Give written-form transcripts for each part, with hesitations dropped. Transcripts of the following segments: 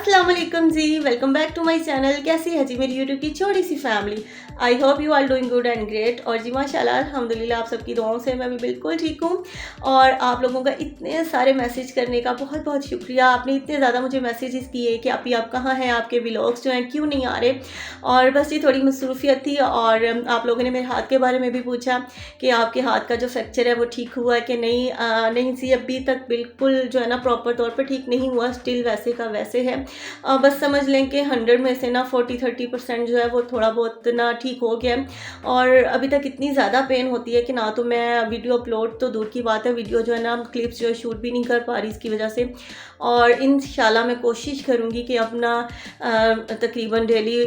अस्सलाम वालेकुम जी, welcome back to my channel. कैसी है जी मेरी यूट्यूब की छोटी सी family. I hope you are doing good and great. और जी माशाल्लाह अल्हम्दुलिल्लाह आप सबकी दुआओं से मैं भी बिल्कुल ठीक हूँ। और आप लोगों का इतने सारे मैसेज करने का बहुत बहुत शुक्रिया। आपने इतने ज़्यादा मुझे मैसेजेस किए कि आप कहाँ हैं, आपके व्लॉग्स जो हैं क्यों नहीं आ रहे। और बस ये थोड़ी मसरूफियत थी। और आप लोगों ने मेरे हाथ के बारे में भी पूछा कि आपके हाथ का जो फ्रैक्चर है वो ठीक हुआ है कि नहीं। नहीं सी अभी तक बिल्कुल जो है ना प्रॉपर तौर पर ठीक नहीं हुआ, स्टिल वैसे का वैसे है। बस समझ लें कि 100 में से ना 40-30% जो है वो थोड़ा बहुत ना ठीक हो गया है। और अभी तक इतनी ज़्यादा पेन होती है कि ना तो मैं वीडियो अपलोड तो दूर की बात है, वीडियो जो है ना क्लिप्स जो है शूट भी नहीं कर पा रही इसकी वजह से। और इंशाल्लाह मैं कोशिश करूँगी कि अपना तकरीबन डेली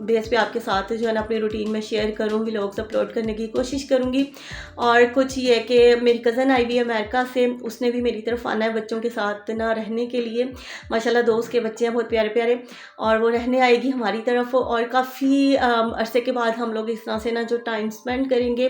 बेस पे आपके साथ जो है ना अपनी रूटीन में शेयर करूँ, व्लॉग्स अपलोड करने की कोशिश करूँगी। और कुछ ये कि मेरी कज़न आई हुई है अमेरिका से, उसने भी मेरी तरफ आना है बच्चों के साथ ना रहने के लिए। माशाल्लाह दोस्त के बच्चे हैं बहुत प्यारे प्यारे, और वो रहने आएगी हमारी तरफ। और काफ़ी अरसे के बाद हम लोग इस तरह से ना जो टाइम स्पेंड करेंगे।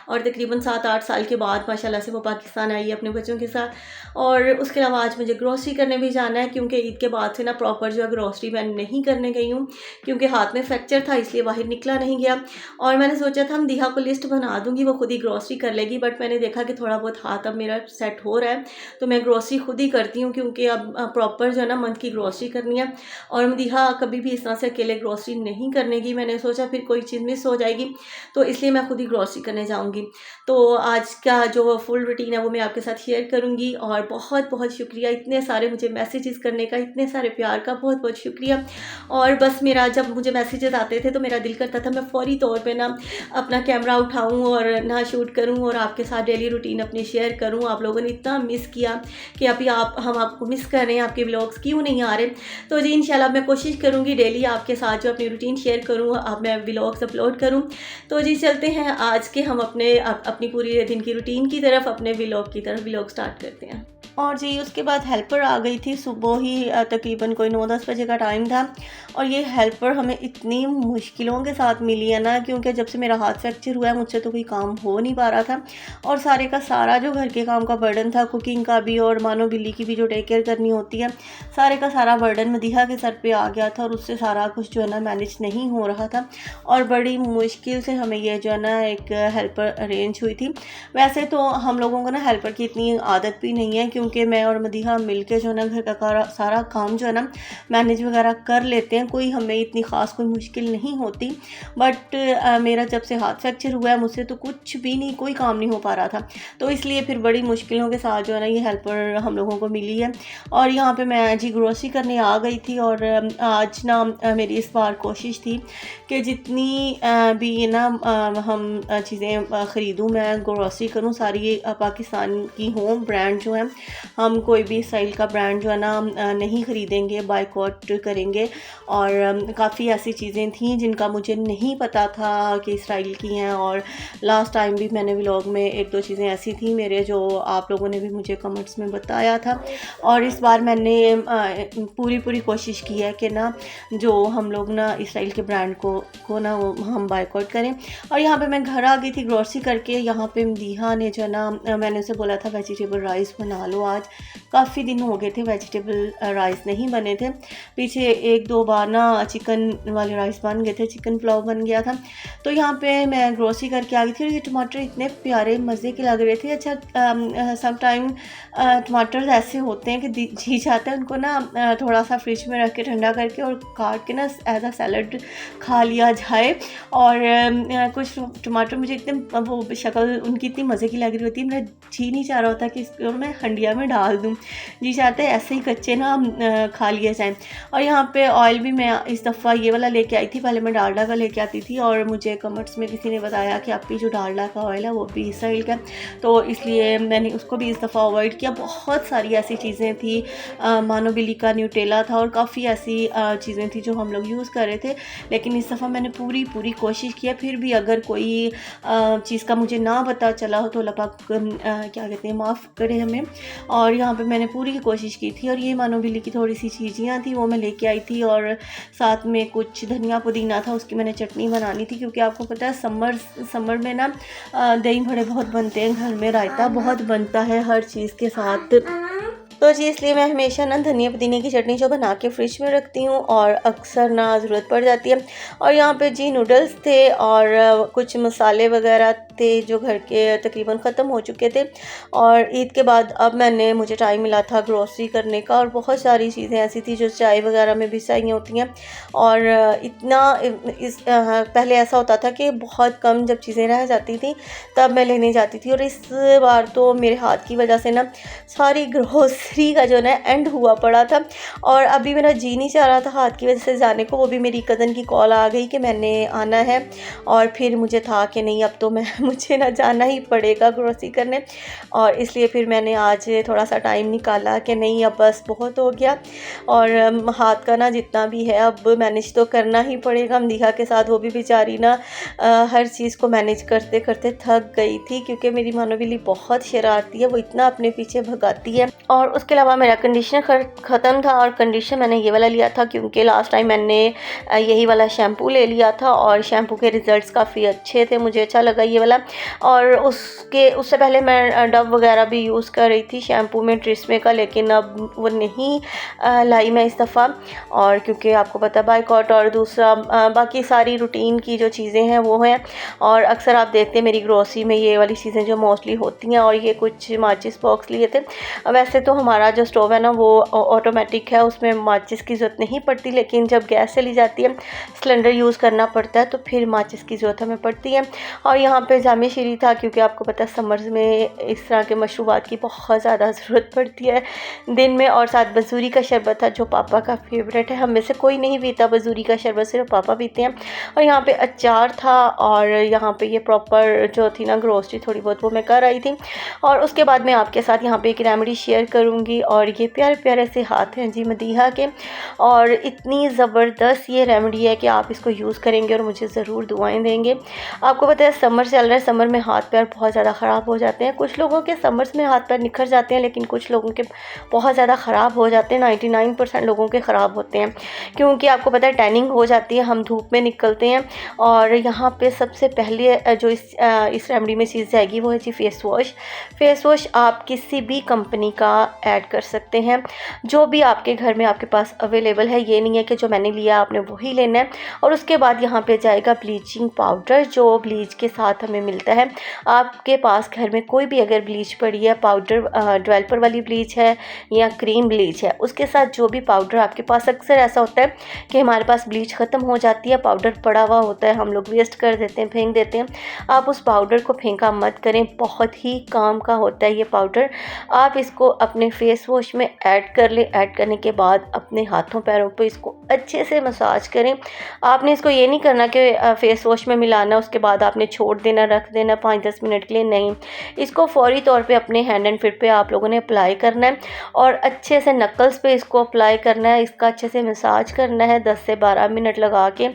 और तकरीबन 7-8 साल के बाद माशाल्लाह से वो पाकिस्तान आई है अपने बच्चों के साथ। और उसके अलावा आज मुझे ग्रोसरी करने भी जाना है, क्योंकि ईद के बाद से ना प्रॉपर जो है ग्रोसरी मैं नहीं करने गई हूँ, क्योंकि हाथ में फ्रैक्चर था इसलिए बाहर निकला नहीं गया। और मैंने सोचा था हम दिहा को लिस्ट बना दूँगी, वो खुद ही ग्रोसरी कर लेगी। बट मैंने देखा कि थोड़ा बहुत हाथ अब मेरा सेट हो रहा है, तो मैं ग्रोसरी खुद ही करती हूँ, क्योंकि अब प्रॉपर जो है ना मंथ की ग्रोसरी करनी है। और मदीहा कभी भी इस तरह से अकेले ग्रोसरी नहीं करने की। मैंने सोचा फिर कोई चीज़ मिस हो जाएगी, तो इसलिए मैं खुद ही ग्रोसरी करने जाऊँगी। तो आज का जो फुल रूटीन है वो मैं आपके साथ शेयर करूँगी। और बहुत बहुत शुक्रिया इतने सारे मुझे मैसेजेस करने का, इतने सारे प्यार का बहुत बहुत शुक्रिया। और बस मेरा जब मुझे मैसेजेस आते थे तो मेरा दिल करता था मैं फ़ौरी तौर पे ना अपना कैमरा उठाऊँ और ना शूट करूँ और आपके साथ डेली रूटीन अपनी शेयर करूँ। आप लोगों ने इतना मिस किया कि अभी हम आपको मिस कर रहे हैं, आपके व्लॉग्स क्यों नहीं आ रहे। तो जी इंशाल्लाह मैं कोशिश करूँगी डेली आपके साथ जो अपनी रूटीन शेयर करूँ, अब मैं व्लॉग्स अपलोड करूँ। तो जी चलते हैं आज के हम अपनी पूरी दिन की रूटीन की तरफ, अपने व्लॉग की तरफ व्लॉग स्टार्ट करते हैं। और जी उसके बाद हेल्पर आ गई थी सुबह ही, तकरीबन कोई 9-10 बजे का टाइम था। और ये हेल्पर हमें इतनी मुश्किलों के साथ मिली है ना, क्योंकि जब से मेरा हाथ फ्रैक्चर हुआ है मुझसे तो कोई काम हो नहीं पा रहा था। और सारे का सारा जो घर के काम का बर्डन था, कुकिंग का भी और मानो बिल्ली की भी जो टेक केयर करनी होती है, सारे का सारा बर्डन मदीहा के सर पे आ गया था। और उससे सारा कुछ जो है ना मैनेज नहीं हो रहा था। और बड़ी मुश्किल से हमें ये जो है ना एक हेल्पर अरेंज हुई थी। वैसे तो हम लोगों को ना हेल्पर की इतनी आदत भी नहीं है, क्योंकि मैं और मदीहा मिलके जो है ना घर का सारा काम जो है ना मैनेज वगैरह कर लेते हैं, कोई हमें इतनी ख़ास कोई मुश्किल नहीं होती। बट मेरा जब से हाथ फ्रैक्चर हुआ है मुझसे तो कुछ भी नहीं, कोई काम नहीं हो पा रहा था। तो इसलिए फिर बड़ी मुश्किलों के साथ जो है ना ये हेल्पर हम लोगों को मिली है। और यहाँ पे मैं जी ग्रोसरी करने आ गई थी। और आज ना मेरी इस बार कोशिश थी कि जितनी भी ना हम चीज़ें ख़रीदूँ, मैं ग्रोसरी करूँ सारी पाकिस्तान की होम ब्रांड जो है। हम कोई भी इसराइल का ब्रांड जो है ना नहीं ख़रीदेंगे, बायकॉट करेंगे। और काफ़ी ऐसी चीज़ें थी जिनका मुझे नहीं पता था कि इसराइल की हैं। और लास्ट टाइम भी मैंने व्लॉग में 1-2 चीज़ें ऐसी थी मेरे, जो आप लोगों ने भी मुझे कमेंट्स में बताया था। और इस बार मैंने पूरी कोशिश की है कि ना जो हम लोग ना इसराइल के ब्रांड को ना वो हम बायकॉट करें। और यहाँ पे मैं घर आ गई थी ग्रोसरी करके। यहाँ पे मदीहा ने जो है ना, मैंने उसे बोला था वेजिटेबल राइस बना लो आज। काफ़ी दिन हो गए थे वेजिटेबल राइस नहीं बने थे। पीछे 1-2 बार ना चिकन वाले राइस बन गए थे, चिकन पुलाव बन गया था। तो यहाँ पे मैं ग्रोसरी करके आ गई थी। और ये टमाटर इतने प्यारे मज़े के लग रहे थे। अच्छा सम टाइम टमाटर ऐसे होते हैं कि जी चाहते हैं उनको ना थोड़ा सा फ्रिज में रख के ठंडा करके और काट के ना एज अ सैलड खा लिया जाए। और कुछ टमाटर मुझे इतने वो शक्ल उनकी इतनी मज़े की लग रही होती है, मेरा जी नहीं चाह रहा होता कि इसको मैं हंडिया में डाल दूँ। जी चाहते हैं ऐसे ही कच्चे ना खा लिए जाएँ। और यहाँ पे ऑयल भी मैं इस दफ़ा ये वाला लेके आई थी, पहले मैं डालडा का लेके आती थी। और मुझे कमेंट्स में किसी ने बताया कि आपकी जो डालडा का ऑयल है वो भी इसराइल का, तो इसलिए मैंने उसको भी इस दफ़ा अवॉइड किया। बहुत सारी ऐसी चीज़ें थी, मानो बिल्ली का न्यूटेला था और काफ़ी ऐसी चीज़ें थी जो हम लोग यूज़ कर रहे थे। लेकिन इस दफ़ा मैंने पूरी कोशिश की है। फिर भी अगर कोई चीज़ का मुझे ना पता चला हो तो अल्लाह पाक क्या कहते हैं माफ़ करे हमें। और यहाँ पे मैंने पूरी कोशिश की थी। और ये मानो बिल्ली की थोड़ी सी चीज़ियाँ थी वो मैं लेके आई थी। और साथ में कुछ धनिया पुदीना था, उसकी मैंने चटनी बनानी थी, क्योंकि आपको पता है समर में ना दही बड़े बहुत बनते हैं घर में, रायता बहुत बनता है हर चीज़ के साथ। तो जी इसलिए मैं हमेशा ना धनिया पुदीने की चटनी जो बना के फ्रिज में रखती हूँ और अक्सर ना ज़रूरत पड़ जाती है। और यहाँ पे जी नूडल्स थे और कुछ मसाले वगैरह थे जो घर के तकरीबन ख़त्म हो चुके थे। और ईद के बाद अब मुझे टाइम मिला था ग्रोसरी करने का, और बहुत सारी चीज़ें ऐसी थी जो चाय वगैरह में भी चाहिए होती हैं। और इतना पहले ऐसा होता था कि बहुत कम जब चीज़ें रह जाती थी तब मैं लेने जाती थी, और इस बार तो मेरे हाथ की वजह से ना सारी ग्रोसरी का जो ना एंड हुआ पड़ा था। और अभी मेरा जी नहीं चाह रहा था हाथ की वजह से जाने को। वो भी मेरी कज़न की कॉल आ गई कि मैंने आना है, और फिर मुझे था कि नहीं अब तो मुझे ना जाना ही पड़ेगा ग्रोसरी करने। और इसलिए फिर मैंने आज थोड़ा सा टाइम निकाला कि नहीं अब बस बहुत हो गया, और हाथ का ना जितना भी है अब मैनेज तो करना ही पड़ेगा। मदीहा के साथ वो भी बेचारी ना हर चीज़ को मैनेज करते करते थक गई थी, क्योंकि मेरी मानो बिल्ली बहुत शरारती है, वो इतना अपने पीछे भगाती है। और उसके अलावा मेरा कंडीशनर ख़त्म था, और कंडीशनर मैंने ये वाला लिया था क्योंकि लास्ट टाइम मैंने यही वाला शैम्पू ले लिया था और शैम्पू के रिज़ल्ट्स काफ़ी अच्छे थे, मुझे अच्छा लगा ये वाला। और उससे पहले मैं डव वगैरह भी यूज़ कर रही थी शैम्पू में ट्रिस्मे का, लेकिन अब वो नहीं लाई मैं इस दफ़ा। और क्योंकि आपको पता बाइकॉट, और दूसरा बाकी सारी रूटीन की जो चीज़ें हैं वो हैं। और अक्सर आप देखते हैं मेरी ग्रोसरी में ये वाली चीज़ें जो मोस्टली होती हैं। और ये कुछ माचिस बॉक्स लिए थे। वैसे तो हमारा जो स्टोव है ना वो ऑटोमेटिक है, उसमें माचिस की ज़रूरत नहीं पड़ती, लेकिन जब गैस चली जाती है सिलेंडर यूज़ करना पड़ता है तो फिर माचिस की ज़रूरत हमें पड़ती है। और यहाँ पे जामे शीरी था, क्योंकि आपको पता है समर्स में इस तरह के मशरूबात की बहुत ज़्यादा ज़रूरत पड़ती है दिन में। और साथ बजूरी का शरबत था जो पापा का फेवरेट है, हम में से कोई नहीं पीता बजूरी का शरबत, सिर्फ पापा पीते हैं। और यहाँ पे अचार था, और यहाँ पे ये प्रॉपर जो थी ना ग्रोसरी थोड़ी बहुत वो मैं कर आई थी। और उसके बाद मैं आपके साथ यहाँ पे एक रेमेडी शेयर करूँगी। और ये प्यारे प्यारे से हाथ हैं जी मदीहा के, और इतनी ज़बरदस्त ये रेमेडी है कि आप इसको यूज़ करेंगे और मुझे ज़रूर दुआएं देंगे। आपको पता है समर चल रहा है, समर में हाथ पैर बहुत ज़्यादा ख़राब हो जाते हैं। कुछ लोगों के समर्स में हाथ पैर निखर जाते हैं, लेकिन कुछ लोगों के बहुत ज़्यादा ख़राब हो जाते हैं। 99% लोगों के ख़राब होते हैं, क्योंकि आपको पता है टैनिंग हो जाती है, हम धूप में निकलते हैं। और यहाँ पे सबसे पहले जो इस रेमेडी में चीज़ जाएगी वो है जी फेस वॉश। फेस वॉश आप किसी भी कंपनी का ऐड कर सकते हैं, जो भी आपके घर में आपके पास अवेलेबल है। ये नहीं है कि जो मैंने लिया आपने वही लेना है। और उसके बाद यहाँ पे जाएगा ब्लीचिंग पाउडर, जो ब्लीच के साथ हमें मिलता है। आपके पास घर में कोई भी अगर ब्लीच पड़ी है, पाउडर डेवलपर वाली ब्लीच है या क्रीम ब्लीच है, उसके साथ जो भी पाउडर आपके पास, अक्सर ऐसा होता है कि हमारे पास ब्लीच ख़त्म हो जाती है, पाउडर पड़ा हुआ होता है, हम लोग वेस्ट कर देते हैं, फेंक देते हैं। आप उस पाउडर को फेंका मत करें, बहुत ही काम का होता है ये पाउडर। आप इसको अपने फेस वॉश में ऐड कर लें। ऐड करने के बाद अपने हाथों पैरों पे इसको अच्छे से मसाज करें। आपने इसको ये नहीं करना कि फेस वॉश में मिलाना उसके बाद आपने छोड़ देना, रख देना 5-10 मिनट के लिए, नहीं। इसको फौरी तौर पे अपने हैंड एंड फिट पे आप लोगों ने अप्लाई करना है, और अच्छे से नकल्स पे इसको अप्लाई करना है। इसका अच्छे से मसाज करना है 10 से 12 मिनट लगा के,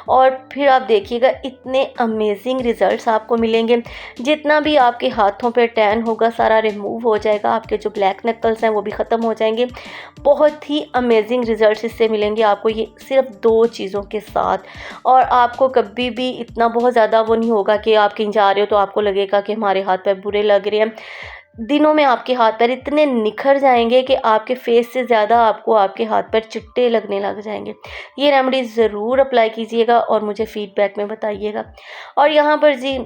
और फिर आप देखिएगा इतने अमेजिंग रिज़ल्ट्स आपको मिलेंगे। जितना भी आपके हाथों पे टैन होगा सारा रिमूव हो जाएगा, आपके जो ब्लैक नकल्स हैं वो भी ख़त्म हो जाएंगे। बहुत ही अमेजिंग रिज़ल्ट्स इससे मिलेंगे आपको, ये सिर्फ 2 चीज़ों के साथ। और आपको कभी भी इतना बहुत ज़्यादा वो नहीं होगा कि आप कहीं जा रहे हो तो आपको लगेगा कि हमारे हाथ पैर बुरे लग रहे हैं। दिनों में आपके हाथ पैर इतने निखर जाएंगे कि आपके फेस से ज़्यादा आपको आपके हाथ पैर चिट्टे लगने लग जाएंगे। ये रेमेडी ज़रूर अप्लाई कीजिएगा और मुझे फ़ीडबैक में बताइएगा। और यहाँ पर जी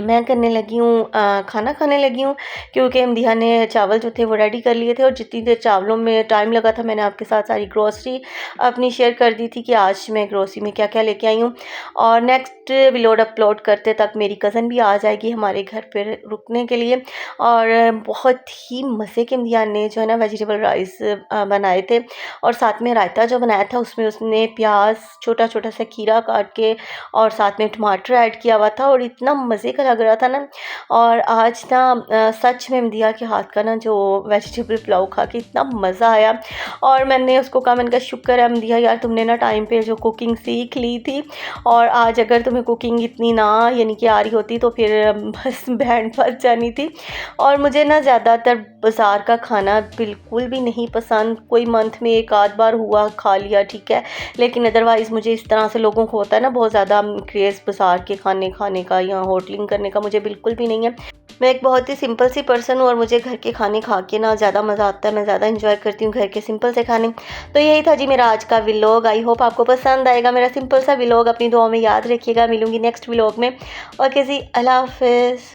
मैं करने लगी हूँ खाना खाने लगी हूँ, क्योंकि मदीहा ने चावल जो थे वो रेडी कर लिए थे। और जितनी देर चावलों में टाइम लगा था मैंने आपके साथ सारी ग्रोसरी अपनी शेयर कर दी थी कि आज मैं ग्रोसरी में क्या क्या लेके आई हूँ। और नेक्स्ट व्लॉग अपलोड करते तक मेरी कज़न भी आ जाएगी हमारे घर पर रुकने के लिए। और बहुत ही मज़े के मदीहा ने जो है ना वेजिटेबल राइस बनाए थे, और साथ में रायता जो बनाया था उसमें उसने प्याज छोटा छोटा सा खीरा काट के और साथ में टमाटर ऐड किया हुआ था, और इतना मज़े लग रहा था ना। और आज ना सच में मदीहा के हाथ का ना जो वेजिटेबल पुलाव खा के इतना मज़ा आया। और मैंने उसको कहा, मैंने कहा शुक्र है मदीहा यार तुमने ना टाइम पे जो कुकिंग सीख ली थी, और आज अगर तुम्हें कुकिंग इतनी ना यानी कि आ रही होती तो फिर बस बैंड बज जानी थी। और मुझे ना ज़्यादातर बाज़ार का खाना बिल्कुल भी नहीं पसंद, कोई मंथ में एक आध बार हुआ खा लिया ठीक है, लेकिन अदरवाइज़ मुझे इस तरह से लोगों को होता है ना बहुत ज़्यादा क्रेज़ बाज़ार के खाने का या होटलिंग करने का मुझे बिल्कुल भी नहीं है। मैं एक बहुत ही सिंपल सी पर्सन हूँ और मुझे घर के खाने खा के ना ज़्यादा मज़ा आता है, मैं ज़्यादा इंजॉय करती हूँ घर के सिंपल से खाने। तो यही था जी मेरा आज का व्लॉग। आई होप आपको पसंद आएगा मेरा सिंपल सा व्लॉग। अपनी दुआ में याद रखिएगा। मिलूंगी नेक्स्ट व्लॉग में। ओके जी, अल्लाह हाफिज़।